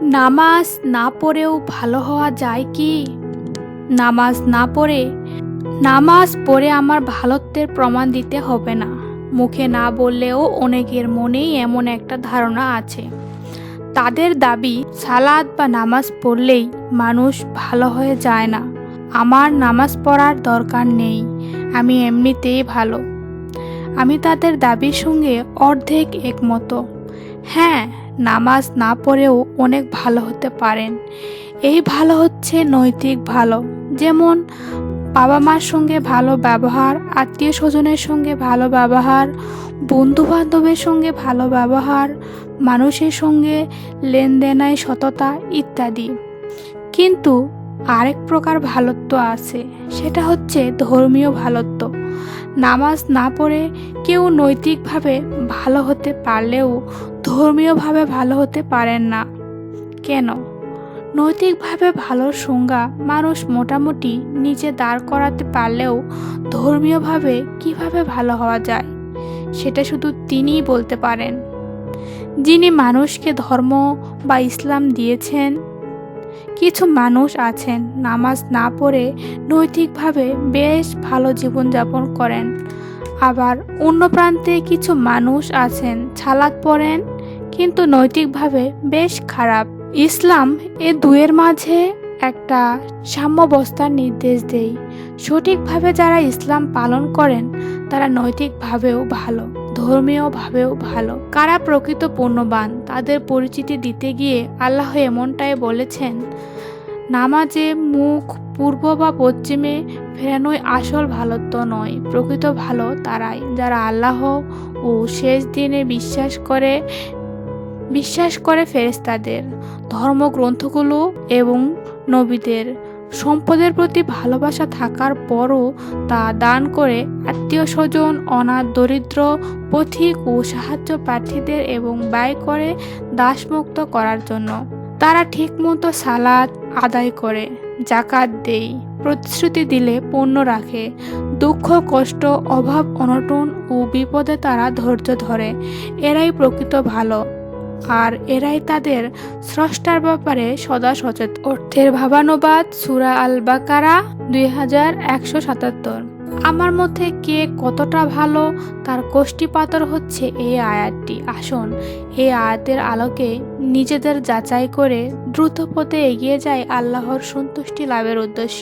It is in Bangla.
নামাজ না পড়েও ভালো হওয়া যায় কি? নামাজ পড়ে আমার ভালোত্বের প্রমাণ দিতে হবে না। মুখে না বললেও অনেকের মনেই এমন একটা ধারণা আছে। তাদের দাবি সালাত বা নামাজ পড়লেই মানুষ ভালো হয়ে যায় না। আমার নামাজ পড়ার দরকার নেই, আমি এমনিতেই ভালো। আমি তাদের দাবির সঙ্গে অর্ধেক একমত। হ্যাঁ, নামাজ না পড়েও অনেক ভালো হতে পারেন। এই ভালো হচ্ছে নৈতিক ভালো, যেমন বাবা মার সঙ্গে ভালো ব্যবহার, আত্মীয় স্বজনের সঙ্গে ভালো ব্যবহার, বন্ধু বান্ধবের সঙ্গে ভালো ব্যবহার, মানুষের সঙ্গে লেনদেনায় সততা ইত্যাদি। কিন্তু আরেক প্রকার ভালোত্ব আছে, সেটা হচ্ছে ধর্মীয় ভালোত্ব। নামাজ না পড়ে কেউ নৈতিকভাবে ভালো হতে পারলেও ধর্মীয়ভাবে ভালো হতে পারেন না। কেন? নৈতিকভাবে ভালোর সংজ্ঞা মানুষ মোটামুটি নিজে দাঁড় করাতে পারলেও ধর্মীয়ভাবে কিভাবে ভালো হওয়া যায় সেটা শুধু তিনিই বলতে পারেন, যিনি মানুষকে ধর্ম বা ইসলাম দিয়েছেন। কিছু মানুষ আছেন নামাজ না পড়ে নৈতিকভাবে বেশ ভালো জীবনযাপন করেন, আবার অন্য প্রান্তে কিছু মানুষ আছেন সালাত পড়েন কিন্তু নৈতিকভাবে বেশ খারাপ। ইসলাম এ দুয়ের মাঝে একটা সাম্যাবস্থার নির্দেশ দেয়। সঠিকভাবে যারা ইসলাম পালন করেন তারা নৈতিকভাবেও ভালো, ধর্মীয়ভাবেও ভালো। কারা প্রকৃত পুণ্যবান তাদের পরিচিতি দিতে গিয়ে আল্লাহ এমনটাই বলেছেন, নামাজে মুখ পূর্ব বা পশ্চিমে ফেরানোই আসল ভালোত্ব নয়। প্রকৃত ভালো তারাই যারা আল্লাহ ও শেষ দিনে বিশ্বাস করে ফেরেশতাদের, ধর্মগ্রন্থগুলো এবং নবীদের। সম্পদের প্রতি ভালোবাসা থাকার পরও তা দান করে আত্মীয় স্বজন, অনাথ, দরিদ্র, পথিক ও সাহায্য প্রার্থীদের এবং ব্যয় করে দাসমুক্ত করার জন্য। তারা ঠিকমতো সালাত আদায় করে, যাকাত দেয়, প্রতিশ্রুতি দিলে পূর্ণ রাখে, দুঃখ কষ্ট অভাব অনটন ও বিপদে তারা ধৈর্য ধরে। এরাই প্রকৃত ভালো, আর এরাই তাদের স্রষ্টার ব্যাপারে সদা সচেতন। অর্থের ভাবানুবাদ সূরা আল বাকারা 2177। আমার মধ্যে কে কতটা ভালো তার কোষ্ঠীপাতর হচ্ছে এই আয়াতটি। আসুন এই আয়াতের আলোকে নিজেদের যাচাই করে দ্রুত পথে এগিয়ে যায় আল্লাহর সন্তুষ্টি লাভের উদ্দেশ্য।